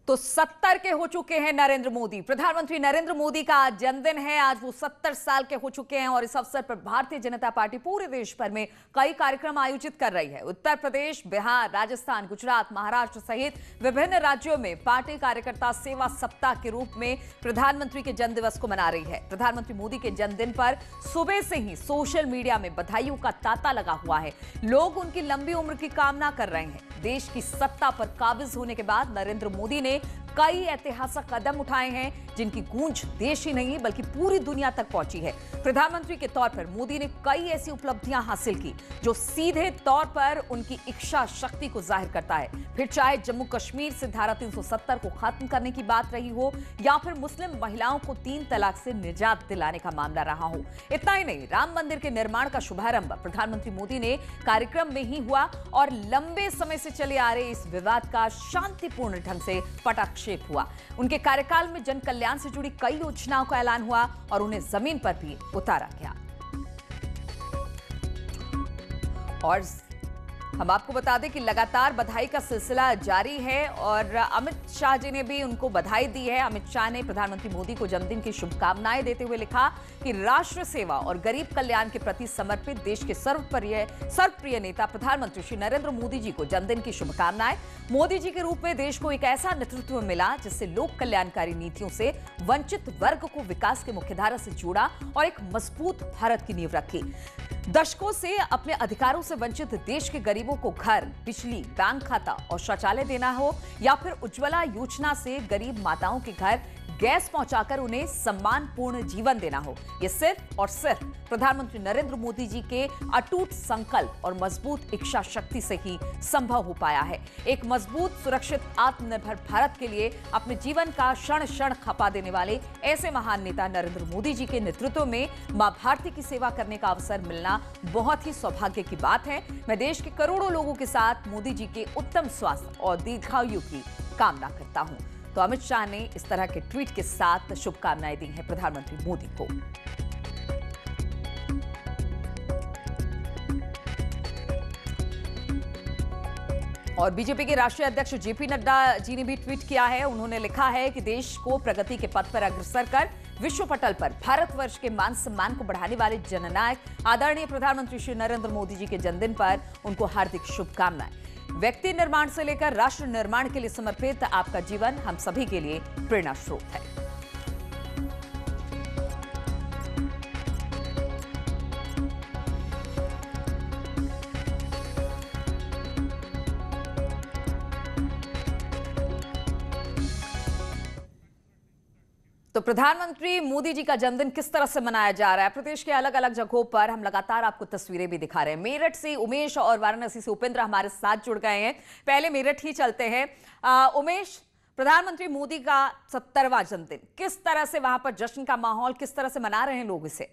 तो 70 के हो चुके हैं नरेंद्र मोदी। प्रधानमंत्री नरेंद्र मोदी का आज जन्मदिन है। आज वो 70 साल के हो चुके हैं और इस अवसर पर भारतीय जनता पार्टी पूरे देश भर में कई कार्यक्रम आयोजित कर रही है। उत्तर प्रदेश, बिहार, राजस्थान, गुजरात, महाराष्ट्र सहित विभिन्न राज्यों में पार्टी कार्यकर्ता सेवा सप्ताह के रूप में प्रधानमंत्री के जन्मदिवस को मना रही है। प्रधानमंत्री मोदी के जन्मदिन पर सुबह से ही सोशल मीडिया में बधाइयों का तांता लगा हुआ है। लोग उनकी लंबी उम्र की कामना कर रहे हैं। देश की सत्ता पर काबिज होने के बाद नरेंद्र मोदी ने कई ऐतिहासिक कदम उठाए हैं जिनकी गूंज देश ही नहीं बल्कि पूरी दुनिया तक पहुंची है। प्रधानमंत्री के तौर पर मोदी ने कई ऐसी उपलब्धियां हासिल की जो सीधे तौर पर उनकी इच्छा शक्ति को जाहिर करता है। फिर चाहे जम्मू कश्मीर से धारा 370 को खत्म करने की बात रही हो या फिर मुस्लिम महिलाओं को 3 तलाक से निजात दिलाने का मामला रहा हो। इतना ही नहीं, राम मंदिर के निर्माण का शुभारंभ प्रधानमंत्री मोदी ने कार्यक्रम में ही हुआ और लंबे समय से चले आ रहे इस विवाद का शांतिपूर्ण ढंग से पटाक्षेप हुआ। उनके कार्यकाल में जन कल्याण से जुड़ी कई योजनाओं का ऐलान हुआ और उन्हें जमीन पर भी उतारा गया। और हम आपको बता दें कि लगातार बधाई का सिलसिला जारी है और अमित शाह जी ने भी उनको बधाई दी है। अमित शाह ने प्रधानमंत्री मोदी को जन्मदिन की शुभकामनाएं देते हुए लिखा कि राष्ट्र सेवा और गरीब कल्याण के प्रति समर्पित देश के सर्वप्रिय नेता प्रधानमंत्री श्री नरेंद्र मोदी जी को जन्मदिन की शुभकामनाएं। मोदी जी के रूप में देश को एक ऐसा नेतृत्व मिला जिससे लोक कल्याणकारी नीतियों से वंचित वर्ग को विकास के मुख्यधारा से जोड़ा और एक मजबूत भारत की नींव रखी। दशकों से अपने अधिकारों से वंचित देश के गरीबों को घर, बिजली, बैंक खाता और शौचालय देना हो या फिर उज्ज्वला योजना से गरीब माताओं के घर गैस पहुंचाकर उन्हें सम्मानपूर्ण जीवन देना हो, ये सिर्फ और सिर्फ प्रधानमंत्री नरेंद्र मोदी जी के अटूट संकल्प और मजबूत इच्छा शक्ति से ही संभव हो पाया है। एक मजबूत, सुरक्षित, आत्मनिर्भर भारत के लिए अपने जीवन का क्षण क्षण खपा देने वाले ऐसे महान नेता नरेंद्र मोदी जी के नेतृत्व में मां भारती की सेवा करने का अवसर मिलना बहुत ही सौभाग्य की बात है। मैं देश के करोड़ों लोगों के साथ मोदी जी के उत्तम स्वास्थ्य और दीर्घायु की कामना करता हूं। तो अमित शाह ने इस तरह के ट्वीट के साथ शुभकामनाएं दी हैं प्रधानमंत्री मोदी को। और बीजेपी के राष्ट्रीय अध्यक्ष जेपी नड्डा जी ने भी ट्वीट किया है। उन्होंने लिखा है कि देश को प्रगति के पथ पर अग्रसर कर विश्व पटल पर भारतवर्ष के मान सम्मान को बढ़ाने वाले जननायक आदरणीय प्रधानमंत्री श्री नरेंद्र मोदी जी के जन्मदिन पर उनको हार्दिक शुभकामनाएं। व्यक्ति निर्माण से लेकर राष्ट्र निर्माण के लिए समर्पित आपका जीवन हम सभी के लिए प्रेरणा स्रोत है। तो प्रधानमंत्री मोदी जी का जन्मदिन किस तरह से मनाया जा रहा है, प्रदेश के अलग अलग जगहों पर हम लगातार आपको तस्वीरें भी दिखा रहे हैं। मेरठ से उमेश और वाराणसी से उपेंद्र हमारे साथ जुड़ गए हैं। पहले मेरठ ही चलते हैं। उमेश, प्रधानमंत्री मोदी का 70वां जन्मदिन, किस तरह से वहां पर जश्न का माहौल, किस तरह से मना रहे हैं लोग इसे?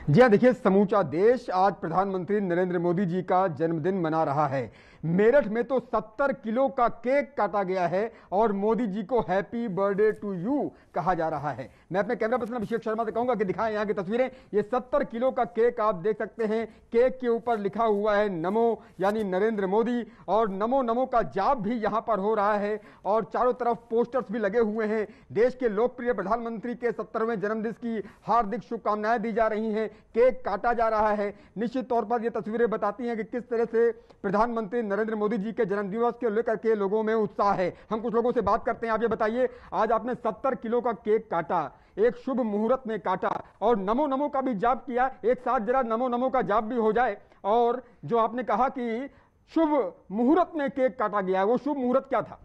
जी हाँ, देखिए, समूचा देश आज प्रधानमंत्री नरेंद्र मोदी जी का जन्मदिन मना रहा है। मेरठ में तो 70 किलो का केक काटा गया है और मोदी जी को हैप्पी बर्थडे टू यू कहा जा रहा है। मैं अपने कैमरा पर्सन अभिषेक शर्मा से कहूंगा कि दिखाएं यहाँ की तस्वीरें। ये 70 किलो का केक आप देख सकते हैं। केक के ऊपर लिखा हुआ है नमो, यानी नरेंद्र मोदी, और नमो नमो का जाप भी यहाँ पर हो रहा है और चारों तरफ पोस्टर्स भी लगे हुए हैं। देश के लोकप्रिय प्रधानमंत्री के 70वें जन्मदिन की हार्दिक शुभकामनाएं दी जा रही हैं। केक काटा जा रहा है। निश्चित तौर पर ये तस्वीरें बताती हैं कि किस तरह से प्रधानमंत्री नरेंद्र मोदी जी के जन्मदिवस के लेकर के लोगों में उत्साह है। हम कुछ लोगों से बात करते हैं। आप ये बताइए, आज आपने 70 किलो का केक काटा, एक शुभ मुहूर्त में काटा और नमो नमो का भी जाप किया। एक साथ जरा नमो नमो का जाप भी हो जाए। और जो आपने कहा कि शुभ मुहूर्त में केक काटा गया, वो शुभ मुहूर्त क्या था?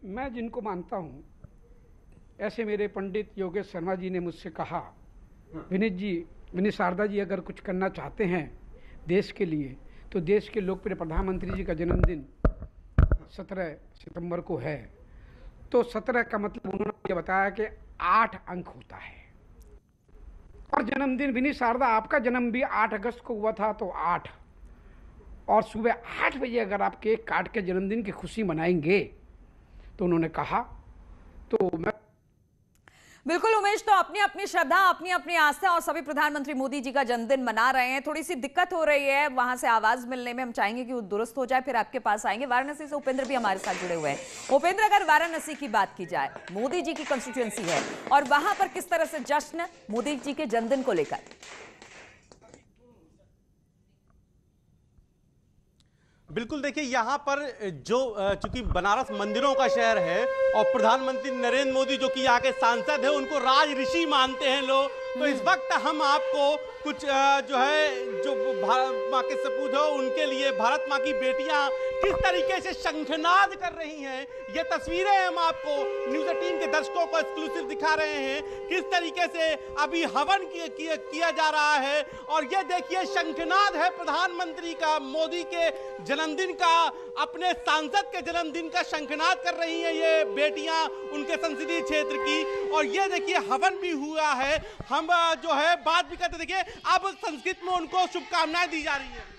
मैं जिनको मानता हूं, ऐसे मेरे पंडित योगेश शर्मा जी ने मुझसे कहा, विनीत शारदा जी अगर कुछ करना चाहते हैं देश के लिए तो देश के लोकप्रिय प्रधानमंत्री जी का जन्मदिन 17 सितंबर को है। तो 17 का मतलब उन्होंने बताया कि 8 अंक होता है। और जन्मदिन विनीत शारदा, आपका जन्म भी 8 अगस्त को हुआ था, तो 8 और सुबह 8 बजे अगर आप केक काट के जन्मदिन की खुशी मनाएंगे, तो उन्होंने कहा। तो मैं बिल्कुल उमेश, तो अपनी अपनी श्रद्धा, अपनी अपनी आस्था और सभी प्रधानमंत्री मोदी जी का जन्मदिन मना रहे हैं। थोड़ी सी दिक्कत हो रही है वहां से आवाज मिलने में, हम चाहेंगे कि वो दुरुस्त हो जाए, फिर आपके पास आएंगे। वाराणसी से उपेंद्र भी हमारे साथ जुड़े हुए हैं। उपेंद्र, अगर वाराणसी की बात की जाए, मोदी जी की कंस्टिट्यूएंसी है, और वहां पर किस तरह से जश्न मोदी जी के जन्मदिन को लेकर? बिल्कुल, देखिए यहाँ पर जो चूंकि बनारस मंदिरों का शहर है और प्रधानमंत्री नरेंद्र मोदी जो कि यहाँ के सांसद हैं, उनको राज ऋषि मानते हैं लोग, तो इस वक्त हम आपको कुछ जो है जो भारत माँ के सपूत हो उनके लिए भारत माँ की बेटियां किस तरीके से शंखनाद कर रही हैं, ये तस्वीरें हम आपको न्यूज़ 18 के दर्शकों को एक्सक्लूसिव दिखा रहे हैं। किस तरीके से अभी हवन किया जा रहा है, और ये देखिए शंखनाद है प्रधानमंत्री का, मोदी के जन्मदिन का, अपने सांसद के जन्मदिन का शंखनाद कर रही हैं ये बेटियां उनके संसदीय क्षेत्र की। और ये देखिए हवन भी हुआ है। हम जो है बात भी करते, देखिए अब संस्कृत में उनको शुभकामनाएं दी जा रही है।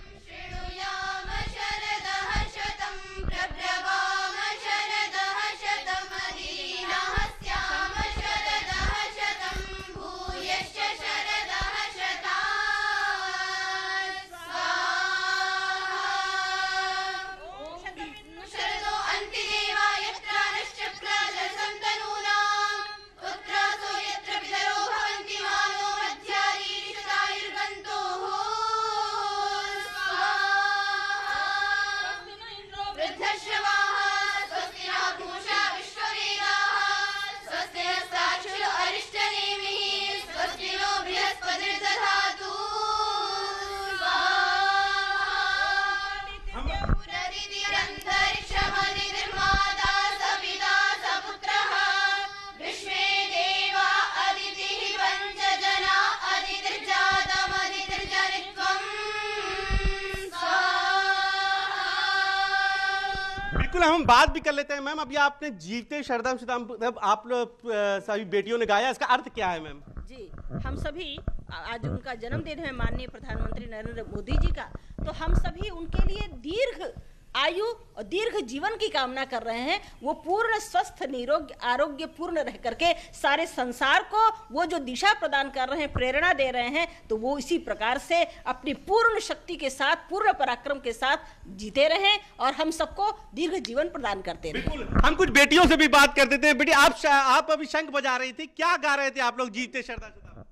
हम बात भी कर लेते हैं। मैम, अभी आपने जीवते शरदम शतम आप सभी बेटियों ने गाया, इसका अर्थ क्या है मैम? जी, हम सभी आज उनका जन्मदिन है माननीय प्रधानमंत्री नरेंद्र मोदी जी का, तो हम सभी उनके लिए दीर्घ आयु और दीर्घ जीवन की कामना कर रहे हैं। वो पूर्ण स्वस्थ निरोग आरोग्य पूर्ण रह करके सारे संसार को वो जो दिशा प्रदान कर रहे हैं, प्रेरणा दे रहे हैं, तो वो इसी प्रकार से अपनी पूर्ण शक्ति के साथ, पूर्ण पराक्रम के साथ जीते रहें और हम सबको दीर्घ जीवन प्रदान करते रहे। बिल्कुल, हम कुछ बेटियों से भी बात कर देते हैं। बेटी, आप अभी शंख बजा रही थी, क्या गा रहे थे आप लोग जीते शरदा शतम?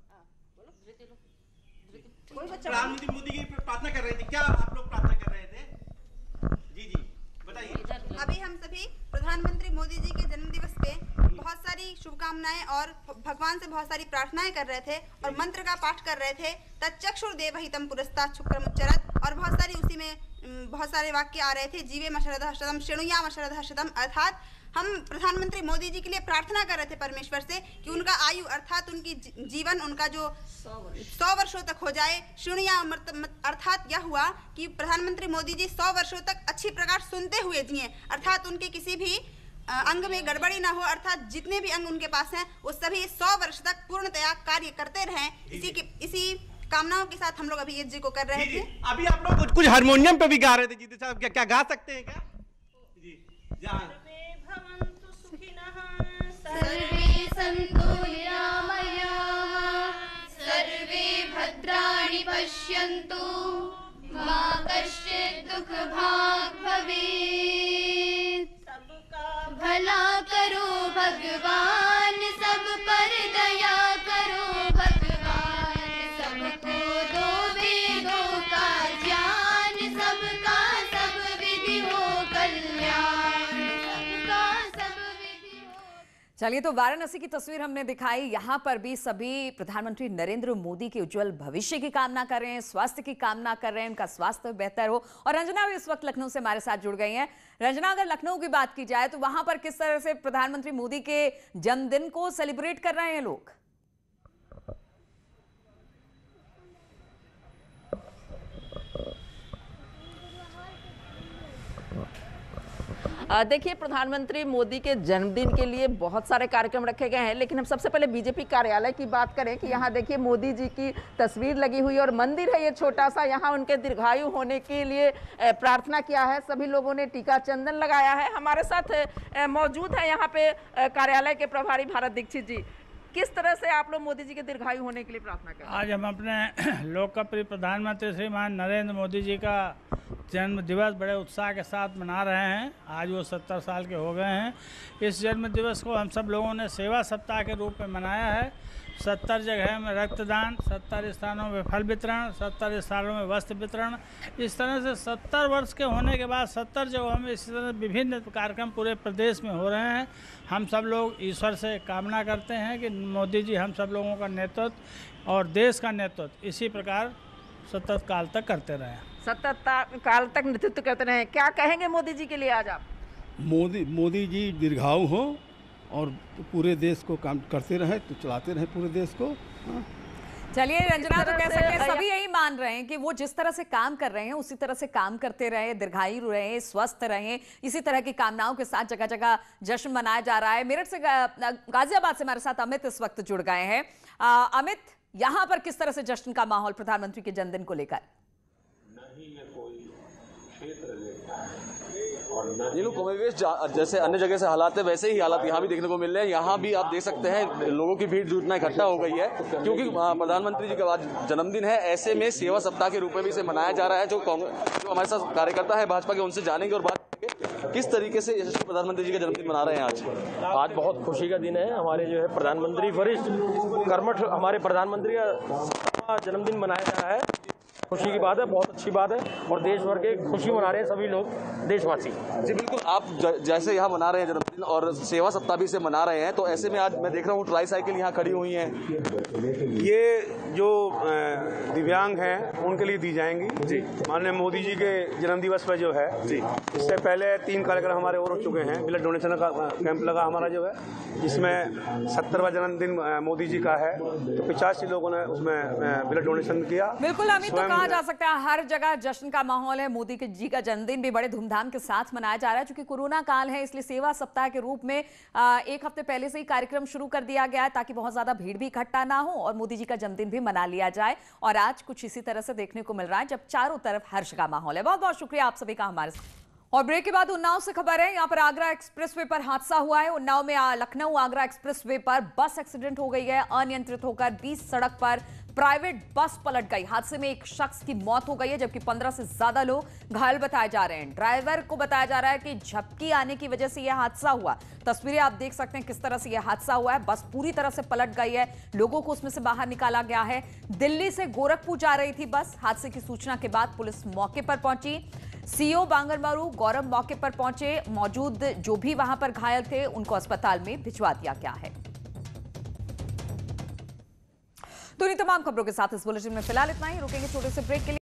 प्रधानमंत्री मोदी की प्रार्थना कर रहे थे, क्या आप लोग प्रार्थना कर रहे थे? जी बताइए। अभी हम सभी प्रधानमंत्री मोदी जी के जन्मदिवस पे बहुत सारी शुभकामनाएं और भगवान से बहुत सारी प्रार्थनाएं कर रहे थे और मंत्र का पाठ कर रहे थे। तच्चक्षुर्देवहितं पुरस्तात् शुक्रमुच्चरत्, और बहुत सारी उसी में बहुत सारे वाक्य आ रहे थे। जीवेम शरदः शतम् शृणुयाम शरदः शतम्, अर्थात हम प्रधानमंत्री मोदी जी के लिए प्रार्थना कर रहे थे परमेश्वर से कि उनका आयु अर्थात उनकी जीवन उनका जो 100 वर्षों तक हो जाए। शृणुयाम अर्थात यह हुआ कि प्रधानमंत्री मोदी जी 100 वर्षों तक अच्छी प्रकार सुनते हुए जिए, अर्थात उनके किसी भी अंग में गड़बड़ी ना हो, अर्थात जितने भी अंग उनके पास हैं वो सभी 100 वर्ष तक पूर्णतया कार्य करते रहें। इसी कामनाओं के साथ हम लोग अभी यज्ञ को कर रहे थे। अभी आप लोग कुछ हारमोनियम पे भी गा रहे थे जीते साहब, क्या गा सकते हैं क्या? जी, सर्वे सन्तु निरामयाः, सर्वे भद्राणि पश्यन्तु, मा कश्चित् दुःखभाग् भवेत्। सबका भला करो भगवान, सब पर दया करो भगवान, सबको दो वेदों का ज्ञान, सबका सब विधि हो कल्याण, सबका सब विधि हो। चलिए, तो वाराणसी की तस्वीर हमने दिखाई। यहाँ पर भी सभी प्रधानमंत्री नरेंद्र मोदी के उज्जवल भविष्य की कामना कर रहे हैं, स्वास्थ्य की कामना कर रहे हैं, उनका स्वास्थ्य बेहतर हो। और रंजना भी इस वक्त लखनऊ से हमारे साथ जुड़ गई हैं। रंजना, अगर लखनऊ की बात की जाए तो वहां पर किस तरह से प्रधानमंत्री मोदी के जन्मदिन को सेलिब्रेट कर रहे हैं लोग? देखिए, प्रधानमंत्री मोदी के जन्मदिन के लिए बहुत सारे कार्यक्रम रखे गए हैं, लेकिन हम सबसे पहले बीजेपी कार्यालय की बात करें कि यहाँ देखिए मोदी जी की तस्वीर लगी हुई है और मंदिर है ये छोटा सा। यहाँ उनके दीर्घायु होने के लिए प्रार्थना किया है। सभी लोगों ने टीका चंदन लगाया है। हमारे साथ मौजूद है यहाँ पे कार्यालय के प्रभारी भारत दीक्षित जी। किस तरह से आप लोग मोदी जी के दीर्घायु होने के लिए प्रार्थना करें? आज हम अपने लोकप्रिय प्रधानमंत्री श्रीमान नरेंद्र मोदी जी का जन्म दिवस बड़े उत्साह के साथ मना रहे हैं। आज वो 70 साल के हो गए हैं। इस जन्म दिवस को हम सब लोगों ने सेवा सप्ताह के रूप में मनाया है। 70 जगह में रक्तदान, 70 स्थानों में फल वितरण, 70 स्थानों में वस्त्र वितरण, इस तरह से 70 वर्ष के होने के बाद 70 जगहों में इस तरह विभिन्न कार्यक्रम पूरे प्रदेश में हो रहे हैं। हम सब लोग ईश्वर से कामना करते हैं कि मोदी जी हम सब लोगों का नेतृत्व और देश का नेतृत्व इसी प्रकार सतत काल तक करते रहें। सतत काल तक नेतृत्व करते रहें। क्या कहेंगे मोदी जी के लिए आज आप? मोदी जी दीर्घायु हो और पूरे देश को काम करते रहे, तो चलाते रहे पूरे देश को। चलिए रंजना, तो कह सकते हैं सभी यही मान रहे हैं कि वो जिस तरह से काम कर रहे हैं उसी तरह से काम करते रहे, दीर्घायु रहे, स्वस्थ रहे। इसी तरह की कामनाओं के साथ जगह जगह जश्न मनाया जा रहा है। मेरठ से, गाजियाबाद से हमारे साथ अमित इस वक्त जुड़ गए हैं। अमित, यहाँ पर किस तरह से जश्न का माहौल प्रधानमंत्री के जन्मदिन को लेकर? ये लोग कमोवेश जैसे अन्य जगह से हालात है वैसे ही हालात यहाँ भी देखने को मिल रहे हैं। यहाँ भी आप देख सकते हैं लोगों की भीड़ जुटना इकट्ठा हो गई है, क्योंकि प्रधानमंत्री जी का आज जन्मदिन है। ऐसे में सेवा सप्ताह के रूप में भी इसे मनाया जा रहा है। जो हमारे साथ कार्यकर्ता है भाजपा के, उनसे जानेंगे और बात करेंगे किस तरीके से यशस्वी प्रधानमंत्री जी का जन्मदिन मना रहे हैं। आज बहुत खुशी का दिन है। हमारे जो है प्रधानमंत्री वरिष्ठ कर्मठ हमारे प्रधानमंत्री का जन्मदिन मनाया जा रहा है। खुशी की बात है, बहुत अच्छी बात है और देश भर के खुशी मना रहे हैं सभी लोग देशवासी। जी बिल्कुल, आप जैसे यहाँ मना रहे हैं जन्मदिन और सेवा सप्ताह भी इसे मना रहे हैं, तो ऐसे में आज मैं देख रहा हूँ ट्राई साइकिल यहाँ खड़ी हुई हैं। ये जो दिव्यांग हैं उनके लिए दी जाएंगी जी। माननीय मोदी जी के जन्म दिवस पर जो है जी, इससे पहले 3 कार्यक्रम हमारे और हो चुके हैं। ब्लड डोनेशन का कैंप लगा हमारा जो है, जिसमें 70वां जन्मदिन मोदी जी का है, तो 85 लोगों ने उसमें ब्लड डोनेशन किया। बिल्कुल अमित, तो कहा जा सकता है हर जगह जश्न का माहौल है। मोदी जी का जन्मदिन भी बड़े धूमधाम के साथ मनाया जा रहा है। चूंकि कोरोना काल है, इसलिए सेवा सप्ताह के रूप में 1 हफ्ते पहले से ही कार्यक्रम शुरू कर दिया गया है, ताकि बहुत ज्यादा भीड़ भी इकट्ठा ना हो और मोदी जी का जन्मदिन भी मना लिया जाए। और आज कुछ इसी तरह से देखने को मिल रहा है, जब चारों तरफ हर्ष का माहौल है। बहुत बहुत शुक्रिया आप सभी का हमारे साथ। और ब्रेक के बाद उन्नाव से खबर है। यहाँ पर आगरा एक्सप्रेसवे पर हादसा हुआ है। उन्नाव में लखनऊ आगरा एक्सप्रेसवे पर बस एक्सीडेंट हो गई है। अनियंत्रित होकर 20 सड़क पर प्राइवेट बस पलट गई। हादसे में एक शख्स की मौत हो गई है, जबकि 15 से ज्यादा लोग घायल बताए जा रहे हैं। ड्राइवर को बताया जा रहा है कि झपकी आने की वजह से यह हादसा हुआ। तस्वीरें आप देख सकते हैं किस तरह से यह हादसा हुआ है। बस पूरी तरह से पलट गई है, लोगों को उसमें से बाहर निकाला गया है। दिल्ली से गोरखपुर जा रही थी बस। हादसे की सूचना के बाद पुलिस मौके पर पहुंची। सीओ बांगरमरू गौरव मौके पर पहुंचे। मौजूद जो भी वहां पर घायल थे उनको अस्पताल में भिजवा दिया गया है। तो इन तमाम खबरों के साथ इस बुलेटिन में फिलहाल इतना ही। रुकेंगे छोटे से ब्रेक के लिए।